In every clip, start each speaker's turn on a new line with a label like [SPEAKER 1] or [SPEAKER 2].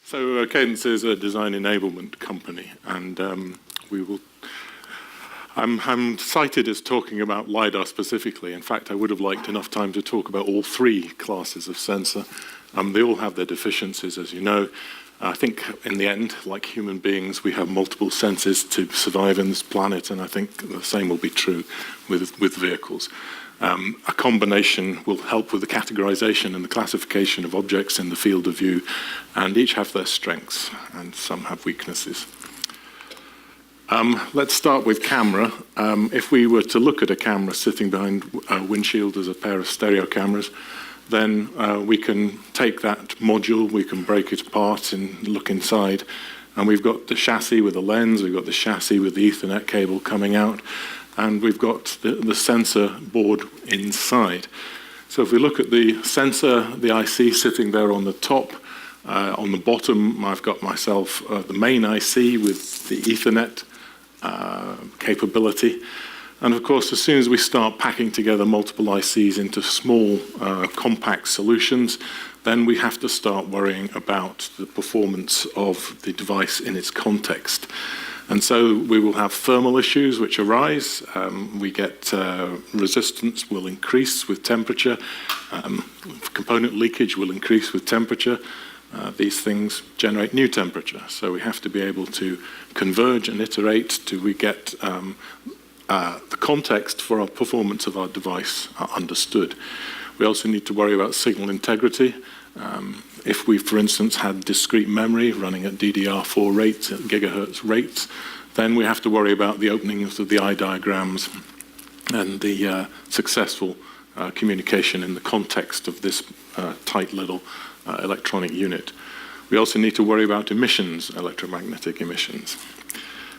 [SPEAKER 1] So Cadence is a design enablement company, and I'm cited as talking about LiDAR specifically. In fact, I would have liked enough time to talk about all three classes of sensor. They all have their deficiencies, as you know. I think in the end, like human beings, we have multiple senses to survive in this planet, and I think the same will be true with vehicles. A combination will help with the categorization and the classification of objects in the field of view, and each have their strengths, and some have weaknesses. Let's start with camera. If we were to look at a camera sitting behind a windshield as a pair of stereo cameras, then we can take that module, we can break it apart and look inside, and we've got the chassis with the lens, we've got the chassis with the Ethernet cable coming out, and we've got the sensor board inside. So if we look at the sensor, the IC sitting there on the top, on the bottom I've got myself the main IC with the Ethernet capability. And of course, as soon as we start packing together multiple ICs into small, compact solutions, then we have to start worrying about the performance of the device in its context. And so we will have thermal issues which arise. We get resistance will increase with temperature. Component leakage will increase with temperature. These things generate new temperature. So we have to be able to converge and iterate till we get the context for our performance of our device understood. We also need to worry about signal integrity. If we, for instance, had discrete memory running at DDR4 rates, at gigahertz rates, then we have to worry about the openings of the eye diagrams and the successful communication in the context of this tight little electronic unit. We also need to worry about emissions, electromagnetic emissions.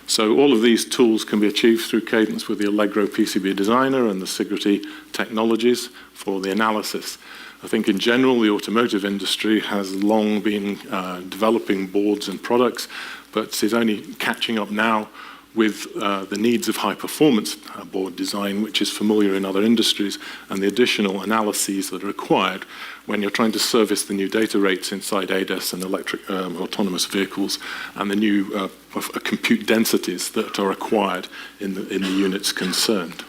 [SPEAKER 1] So all of these tools can be achieved through Cadence with the Allegro PCB Designer and the Sigrity technologies for the analysis. I think in general the automotive industry has long been developing boards and products, but is only catching up now with the needs of high-performance board design, which is familiar in other industries, and the additional analyses that are required when you're trying to service the new data rates inside ADAS and electric autonomous vehicles, and the new compute densities that are required in the units concerned.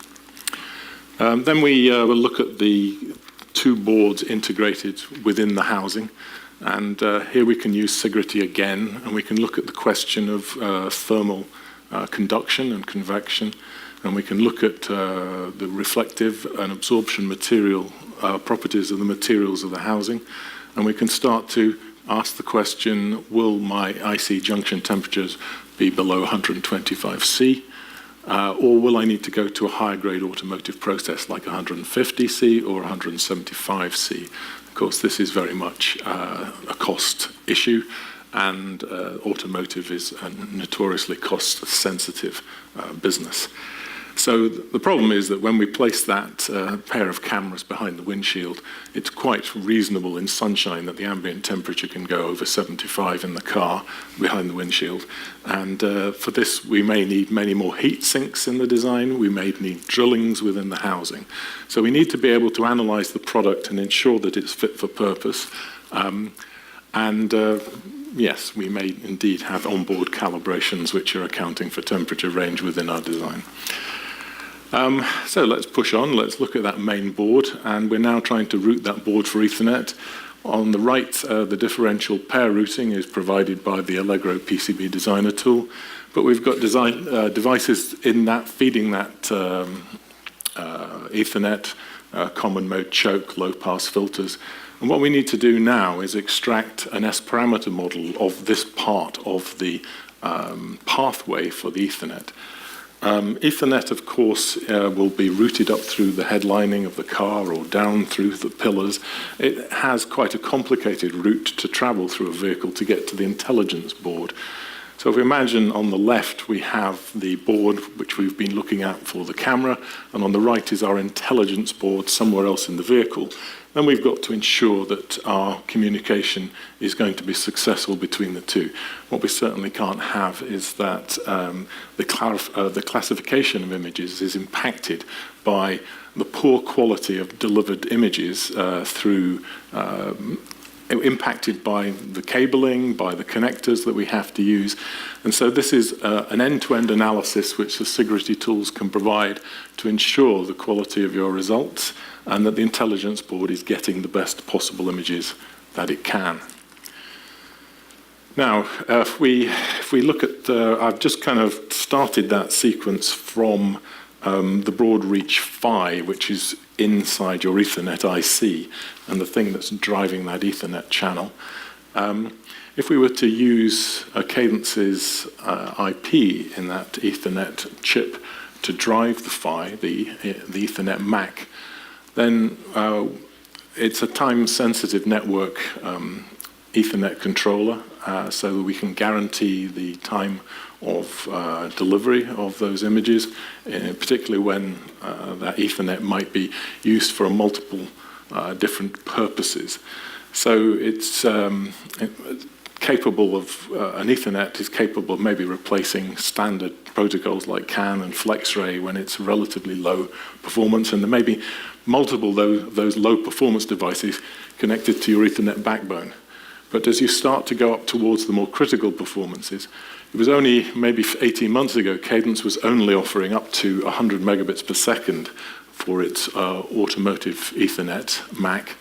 [SPEAKER 1] Then we will look at the two boards integrated within the housing, and here we can use Sigrity again, and we can look at the question of thermal conduction and convection, and we can look at the reflective and absorption material properties of the materials of the housing, and we can start to ask the question, will my IC junction temperatures be below 125 C, or will I need to go to a higher grade automotive process like 150 C or 175 C? Of course, this is very much a cost issue, and automotive is a notoriously cost-sensitive business. So the problem is that when we place that pair of cameras behind the windshield, it's quite reasonable in sunshine that the ambient temperature can go over 75 in the car behind the windshield. And for this, we may need many more heat sinks in the design. We may need drillings within the housing. So we need to be able to analyze the product and ensure that it's fit for purpose. Yes, we may indeed have onboard calibrations which are accounting for temperature range within our design. So let's push on, let's look at that main board, and we're now trying to route that board for Ethernet. On the right, the differential pair routing is provided by the Allegro PCB Designer tool, but we've got devices in that feeding that Ethernet, common mode choke, low pass filters. And what we need to do now is extract an S-parameter model of this part of the pathway for the Ethernet. Ethernet, of course, will be routed up through the headlining of the car or down through the pillars. It has quite a complicated route to travel through a vehicle to get to the intelligence board. So if we imagine on the left we have the board which we've been looking at for the camera, and on the right is our intelligence board somewhere else in the vehicle, then we've got to ensure that our communication is going to be successful between the two. What we certainly can't have is that the classification of images is impacted by the poor quality of delivered images through impacted by the cabling, by the connectors that we have to use. And so this is an end-to-end analysis which the security tools can provide to ensure the quality of your results and that the intelligence board is getting the best possible images that it can. Now, if we look at, I've just kind of started that sequence from the broad reach PHY, which is inside your Ethernet IC, and the thing that's driving that Ethernet channel. If we were to use Cadence's IP in that Ethernet chip to drive the PHY, the Ethernet MAC, then it's a time-sensitive network Ethernet controller, so that we can guarantee the time of delivery of those images, particularly when that Ethernet might be used for multiple different purposes. So it's capable of, an Ethernet is capable of maybe replacing standard protocols like CAN and FlexRay when it's relatively low performance, and there may be multiple those low performance devices connected to your Ethernet backbone. But as you start to go up towards the more critical performances, it was only maybe 18 months ago, Cadence was only offering up to 100 megabits per second for its Automotive Ethernet MAC.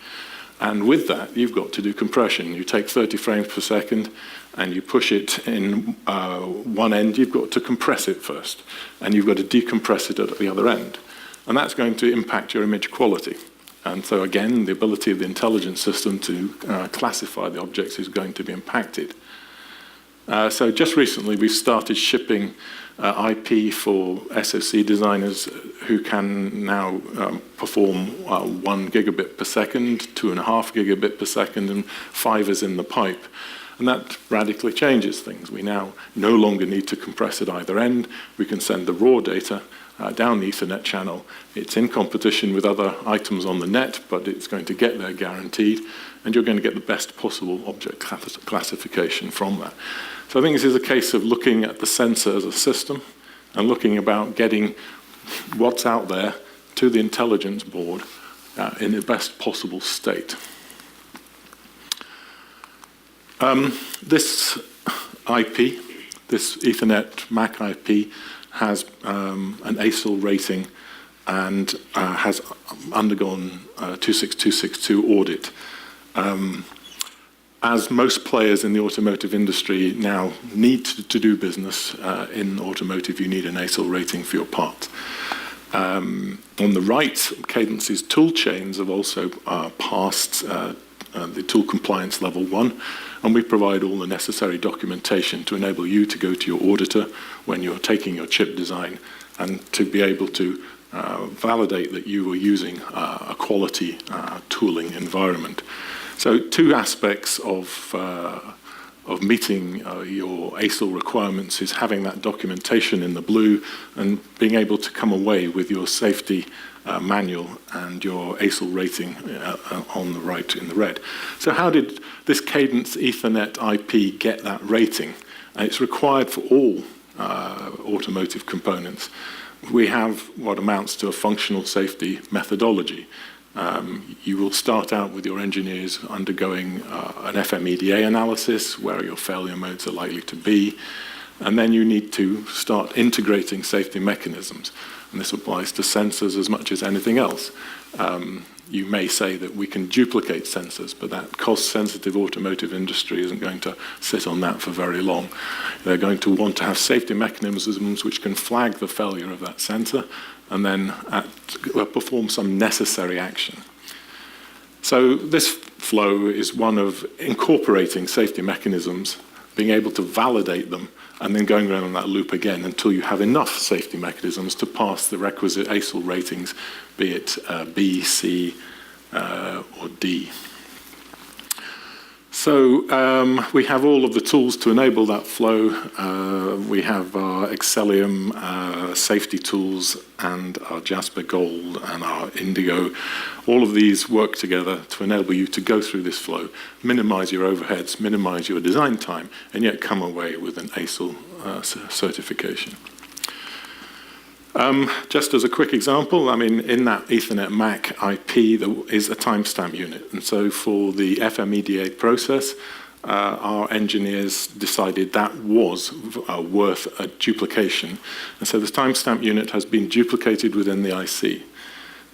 [SPEAKER 1] And with that, you've got to do compression. You take 30 frames per second and you push it in one end, you've got to compress it first. And you've got to decompress it at the other end. And that's going to impact your image quality. And so again, the ability of the intelligence system to classify the objects is going to be impacted. So just recently, we've started shipping IP for SOC designers who can now perform 1 gigabit per second, 2.5 gigabit per second, and 5 is in the pipe. And that radically changes things. We now no longer need to compress at either end. We can send the raw data down the Ethernet channel. It's in competition with other items on the net, but it's going to get there guaranteed, and you're going to get the best possible object classification from that. So I think this is a case of looking at the sensor as a system and looking about getting what's out there to the intelligence board in the best possible state. This IP, this Ethernet MAC IP, has an ASIL rating and has undergone 26262 audit. As most players in the automotive industry now need to do business in automotive, you need an ASIL rating for your part. On the right, Cadence's tool chains have also passed the tool compliance level 1, and we provide all the necessary documentation to enable you to go to your auditor when you're taking your chip design and to be able to validate that you were using a quality tooling environment. So 2 aspects of meeting your ASIL requirements is having that documentation in the blue and being able to come away with your safety manual and your ASIL rating on the right in the red. So how did this Cadence Ethernet IP get that rating? It's required for all automotive components. We have what amounts to a functional safety methodology. You will start out with your engineers undergoing an FMEDA analysis, where your failure modes are likely to be, and then you need to start integrating safety mechanisms. And this applies to sensors as much as anything else. You may say that we can duplicate sensors, but that cost-sensitive automotive industry isn't going to sit on that for very long. They're going to want to have safety mechanisms which can flag the failure of that sensor and then perform some necessary action. So this flow is one of incorporating safety mechanisms, being able to validate them, and then going around on that loop again until you have enough safety mechanisms to pass the requisite ASIL ratings, be it B, C, or D. So we have all of the tools to enable that flow. We have our Excellium safety tools and our Jasper Gold and our Indigo. All of these work together to enable you to go through this flow, minimize your overheads, minimize your design time, and yet come away with an ASIL certification. Just as a quick example, I mean, in that Ethernet MAC IP, there is a timestamp unit. And so for the FMEDA process, our engineers decided that was worth a duplication. And so the timestamp unit has been duplicated within the IC.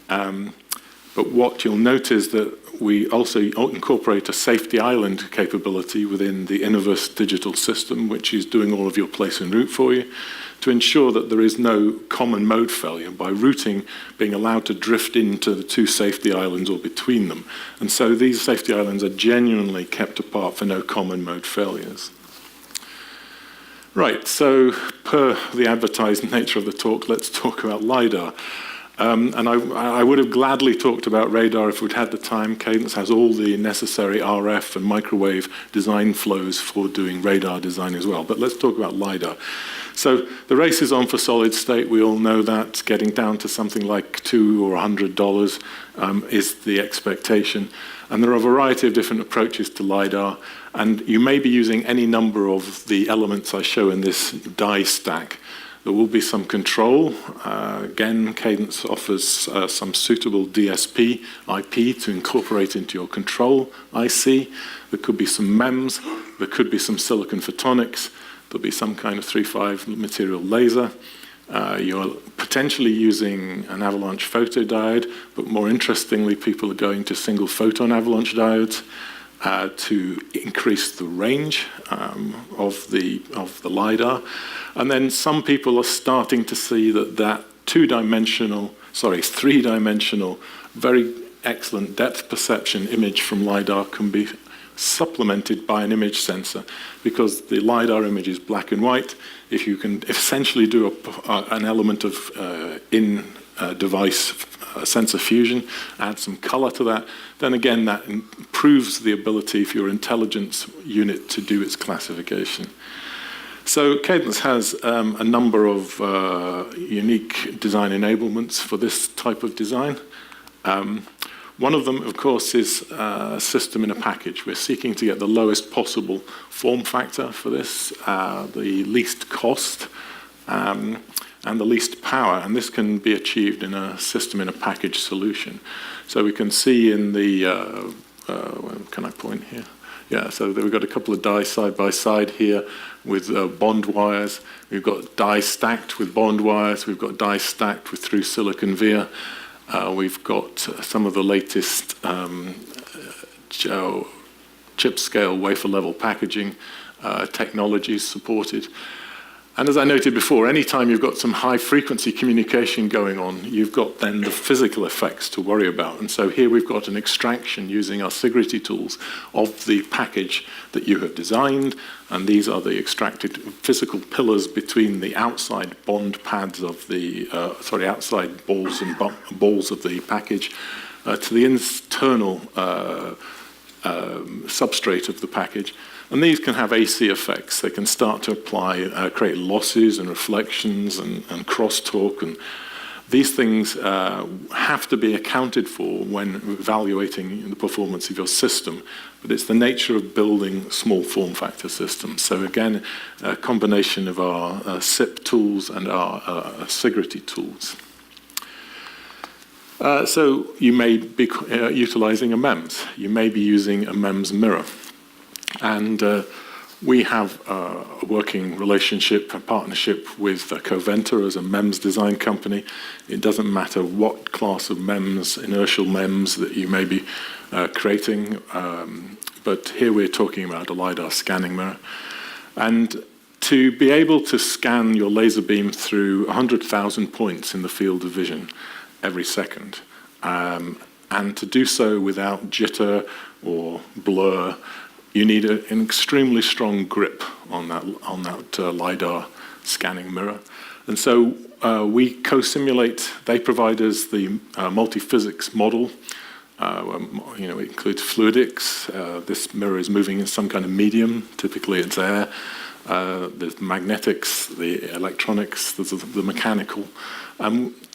[SPEAKER 1] But what you'll notice that we also incorporate a safety island capability within the Innovus digital system, which is doing all of your place and route for you, to ensure that there is no common mode failure by routing being allowed to drift into the two safety islands or between them. And so these safety islands are genuinely kept apart for no common mode failures. Right, so per the advertised nature of the talk, let's talk about LiDAR. And I would have gladly talked about radar if we'd had the time. Cadence has all the necessary RF and microwave design flows for doing radar design as well. But let's talk about LiDAR. So the race is on for solid state. We all know that. Getting down to something like $200 or $100 is the expectation. And there are a variety of different approaches to LiDAR. And you may be using any number of the elements I show in this die stack. There will be some control. Again, Cadence offers some suitable DSP IP to incorporate into your control IC. There could be some MEMS. There could be some silicon photonics. There'll be some kind of 3.5 material laser. You're potentially using an avalanche photodiode, but more interestingly, people are going to single photon avalanche diodes to increase the range of the LiDAR. And then some people are starting to see that three-dimensional, very excellent depth perception image from LiDAR can be supplemented by an image sensor, because the LiDAR image is black and white. If you can essentially do an element of in-device sensor fusion, add some color to that, then again that improves the ability for your intelligence unit to do its classification. So Cadence has a number of unique design enablements for this type of design. One of them, of course, is a system in a package. We're seeking to get the lowest possible form factor for this, the least cost, and the least power. And this can be achieved in a system in a package solution. So we can see in the, can I point here? Yeah, so we've got a couple of die side by side here with bond wires. We've got die stacked with bond wires. We've got die stacked with through silicon via. We've got some of the latest chip scale wafer level packaging technologies supported. And as I noted before, anytime you've got some high frequency communication going on, you've got then the physical effects to worry about. And so here we've got an extraction using our Sigrity tools of the package that you have designed. And these are the extracted physical pillars between the outside bond pads of the, outside balls and balls of the package to the internal substrate of the package. And these can have AC effects. They can start to apply, create losses and reflections and crosstalk. And these things have to be accounted for when evaluating the performance of your system. But it's the nature of building small form factor systems. So again, a combination of our SIP tools and our Sigrity tools. So you may be utilizing a MEMS. You may be using a MEMS mirror. And we have a working relationship, a partnership with Coventa as a MEMS design company. It doesn't matter what class of MEMS, inertial MEMS that you may be creating, but here we're talking about a LiDAR scanning mirror. And to be able to scan your laser beam through 100,000 points in the field of vision every second, and to do so without jitter or blur, you need an extremely strong grip on that LiDAR scanning mirror. And so we co-simulate. They provide us the multi-physics model. It includes fluidics. This mirror is moving in some kind of medium. Typically it's air. There's magnetics, the electronics, there's the mechanical.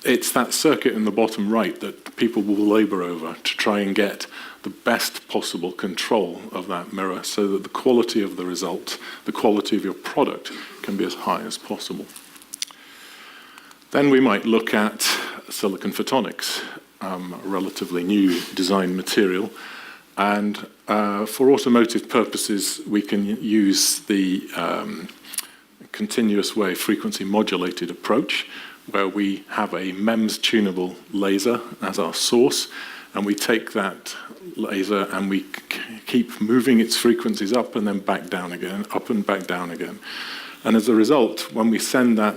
[SPEAKER 1] It's that circuit in the bottom right that people will labor over to try and get the best possible control of that mirror so that the quality of the result, the quality of your product can be as high as possible. Then we might look at silicon photonics, a relatively new design material. And for automotive purposes, we can use the continuous wave frequency modulated approach, where we have a MEMS tunable laser as our source, and we take that laser and we keep moving its frequencies up and then back down again, up and back down again. And as a result, when we send that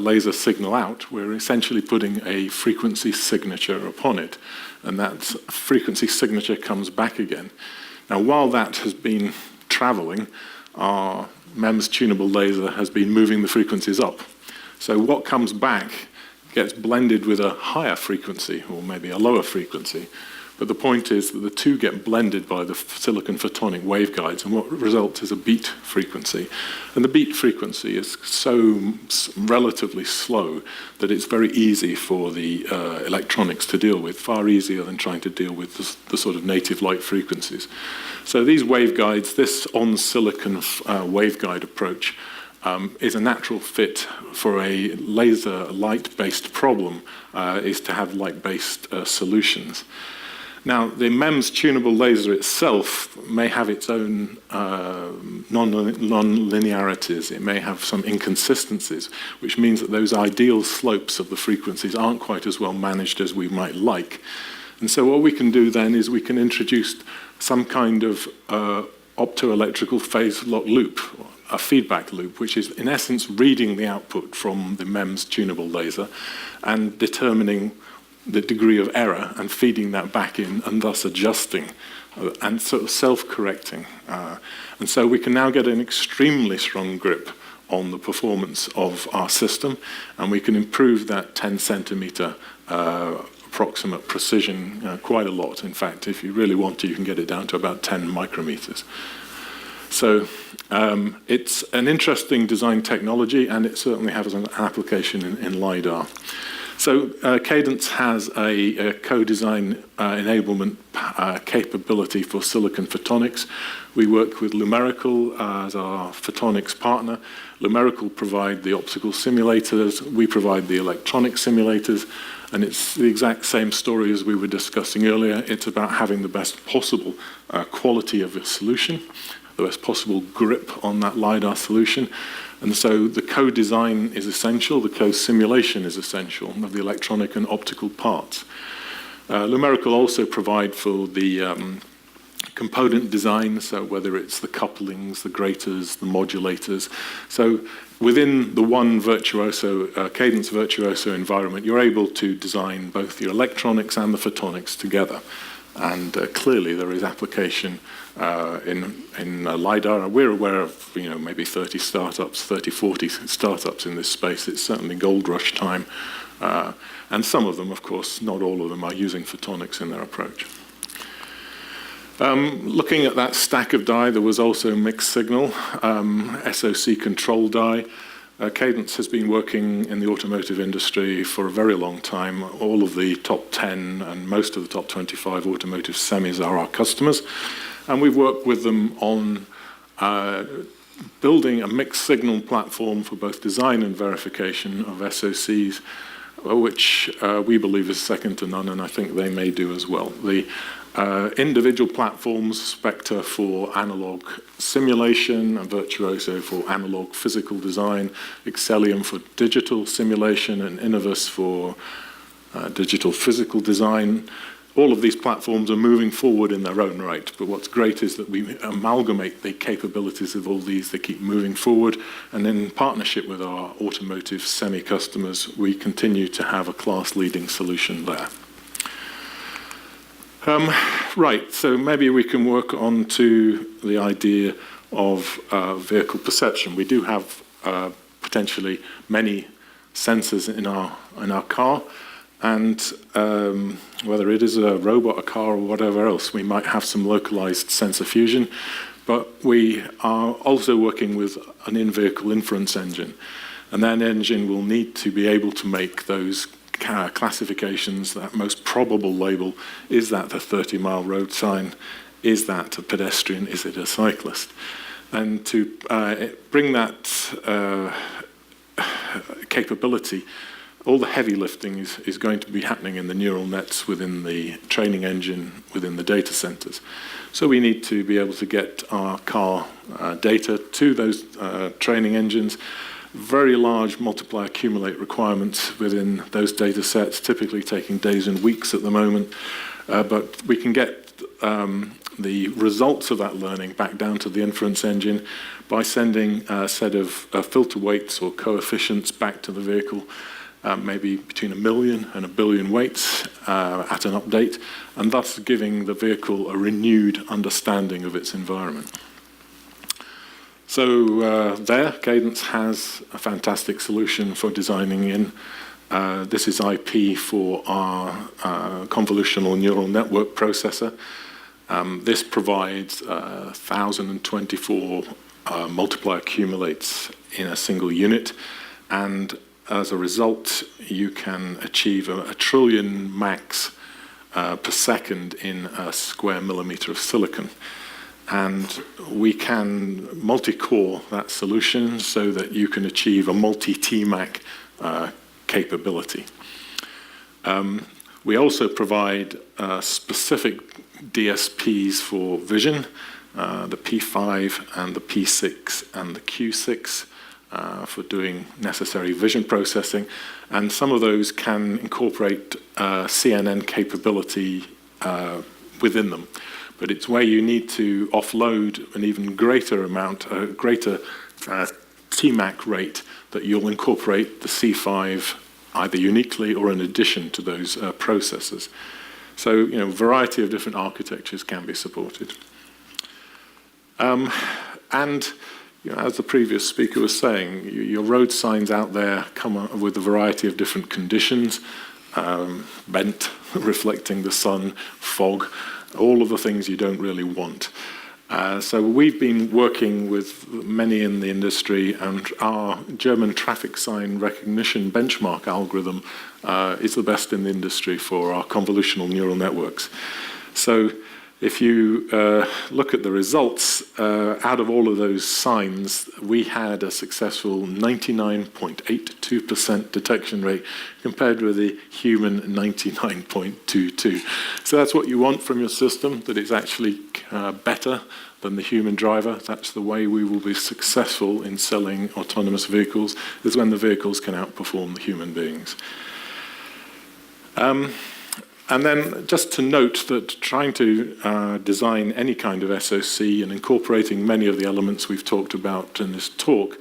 [SPEAKER 1] laser signal out, we're essentially putting a frequency signature upon it. And that frequency signature comes back again. Now, while that has been traveling, our MEMS tunable laser has been moving the frequencies up. So what comes back gets blended with a higher frequency, or maybe a lower frequency. But the point is that the two get blended by the silicon photonic waveguides, and what results is a beat frequency. And the beat frequency is so relatively slow that it's very easy for the electronics to deal with, far easier than trying to deal with the sort of native light frequencies. So these waveguides, this on-silicon waveguide approach, is a natural fit for a laser light-based problem, is to have light-based solutions. Now, the MEMS tunable laser itself may have its own non-linearities. It may have some inconsistencies, which means that those ideal slopes of the frequencies aren't quite as well managed as we might like. And so what we can do then is we can introduce some kind of optoelectrical phase lock loop, a feedback loop, which is in essence reading the output from the MEMS tunable laser and determining the degree of error and feeding that back in and thus adjusting and sort of self-correcting. And so we can now get an extremely strong grip on the performance of our system, and we can improve that 10 centimeter approximate precision quite a lot. In fact, if you really want to, you can get it down to about 10 micrometers. So it's an interesting design technology, and it certainly has an application in LiDAR. So Cadence has a Codesign enablement capability for silicon photonics. We work with Lumerical as our photonics partner. Lumerical provide the optical simulators. We provide the electronic simulators. And it's the exact same story as we were discussing earlier. It's about having the best possible quality of a solution, the best possible grip on that LiDAR solution. And so the co-design is essential, the co-simulation is essential of the electronic and optical parts. Lumerical also provide for the component design, so whether it's the couplings, the grators, the modulators. So within the one Virtuoso, Cadence Virtuoso environment, you're able to design both your electronics and the photonics together. And clearly there is application in LiDAR. We're aware of maybe 30 startups, 30, 40 startups in this space. It's certainly gold rush time. And some of them, of course, not all of them, are using photonics in their approach. Looking at that stack of die, there was also mixed signal, SOC control die. Cadence has been working in the automotive industry for a very long time. All of the top 10 and most of the top 25 automotive semis are our customers. And we've worked with them on building a mixed signal platform for both design and verification of SoCs, which we believe is second to none, and I think they may do as well. The individual platforms, Spectre for analog simulation, and Virtuoso for analog physical design, Excellium for digital simulation, and Innovus for digital physical design. All of these platforms are moving forward in their own right, but what's great is that we amalgamate the capabilities of all these. They keep moving forward, and in partnership with our automotive semi-customers, we continue to have a class-leading solution there. Right, so maybe we can work on to the idea of vehicle perception. We do have potentially many sensors in our car, and whether it is a robot, a car, or whatever else, we might have some localized sensor fusion, but we are also working with an in-vehicle inference engine, and that engine will need to be able to make those classifications. That most probable label, is that a 30-mile road sign? Is that a pedestrian? Is it a cyclist? And to bring that capability, all the heavy lifting is going to be happening in the neural nets within the training engine, within the data centers. So we need to be able to get our car data to those training engines. Very large multiply accumulate requirements within those data sets, typically taking days and weeks at the moment. But we can get the results of that learning back down to the inference engine by sending a set of filter weights or coefficients back to the vehicle, maybe between 1 million and 1 billion weights at an update, and thus giving the vehicle a renewed understanding of its environment. So there, Cadence has a fantastic solution for designing in. This is IP for our convolutional neural network processor. This provides 1,024 multiply accumulates in a single unit, and as a result, you can achieve a trillion max per second in a square millimeter of silicon. And we can multi-core that solution so that you can achieve a multi-TMAC capability. We also provide specific DSPs for vision, the P5 and the P6 and the Q6 for doing necessary vision processing. And some of those can incorporate CNN capability within them. But it's where you need to offload an even greater amount, a greater TMAC rate, that you'll incorporate the C5 either uniquely or in addition to those processors. So, a variety of different architectures can be supported. And, as the previous speaker was saying, your road signs out there come up with a variety of different conditions, bent, reflecting the sun, fog, all of the things you don't really want. So we've been working with many in the industry, and our German traffic sign recognition benchmark algorithm is the best in the industry for our convolutional neural networks. So if you look at the results, out of all of those signs, we had a successful 99.82% detection rate compared with the human 99.22. So that's what you want from your system, that it's actually better than the human driver. That's the way we will be successful in selling autonomous vehicles, is when the vehicles can outperform the human beings. And then just to note that trying to design any kind of SoC and incorporating many of the elements we've talked about in this talk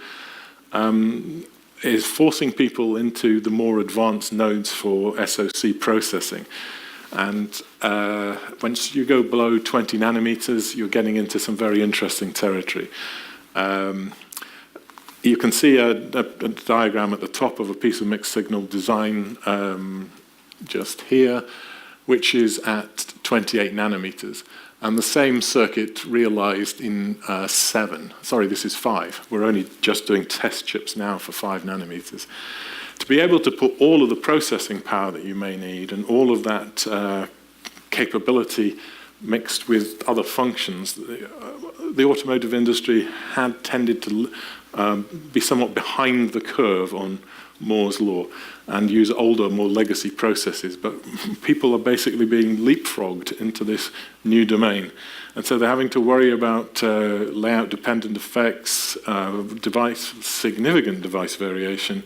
[SPEAKER 1] is forcing people into the more advanced nodes for SoC processing. And once you go below 20 nanometers, you're getting into some very interesting territory. You can see a diagram at the top of a piece of mixed signal design just here, which is at 28 nanometers. And the same circuit realized in 5. We're only just doing test chips now for 5 nanometers. To be able to put all of the processing power that you may need and all of that capability mixed with other functions, the automotive industry had tended to be somewhat behind the curve on Moore's law and use older, more legacy processes, but people are basically being leapfrogged into this new domain. And so they're having to worry about layout-dependent effects, significant device variation,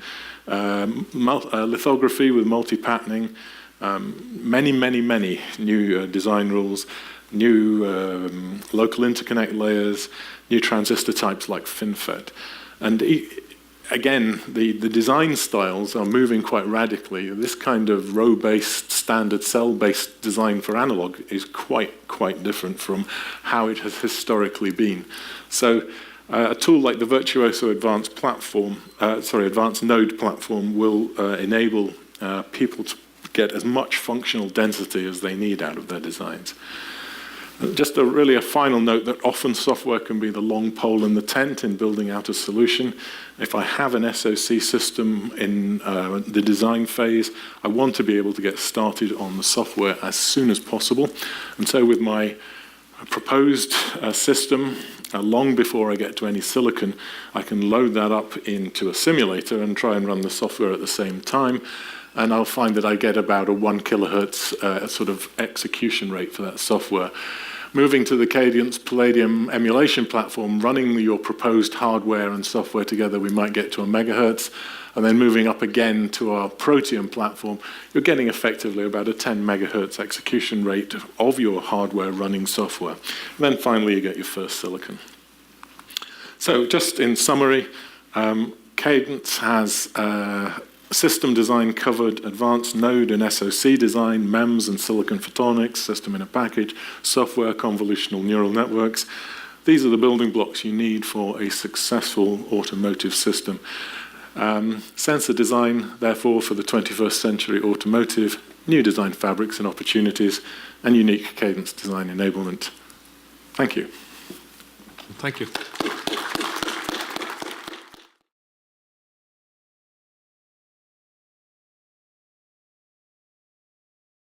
[SPEAKER 1] lithography with multi-patterning, many new design rules, new local interconnect layers, new transistor types like FinFET. And again, the design styles are moving quite radically. This kind of row-based, standard cell-based design for analog is quite different from how it has historically been. So a tool like the Virtuoso Advanced Node platform will enable people to get as much functional density as they need out of their designs. Just really a final note that often software can be the long pole in the tent in building out a solution. If I have an SoC system in the design phase, I want to be able to get started on the software as soon as possible. And so with my proposed system, long before I get to any silicon, I can load that up into a simulator and try and run the software at the same time, and I'll find that I get about a 1 kilohertz sort of execution rate for that software. Moving to the Cadence Palladium emulation platform, running your proposed hardware and software together, we might get to a megahertz. And then moving up again to our Proteum platform, you're getting effectively about a 10 megahertz execution rate of your hardware running software. And then finally, you get your first silicon. So just in summary, Cadence has system design covered, advanced node and SOC design, MEMS and silicon photonics, system in a package, software, convolutional neural networks. These are the building blocks you need for a successful automotive system. Sensor design, therefore, for the 21st century automotive, new design fabrics and opportunities, and unique Cadence design enablement. Thank you.
[SPEAKER 2] Thank you.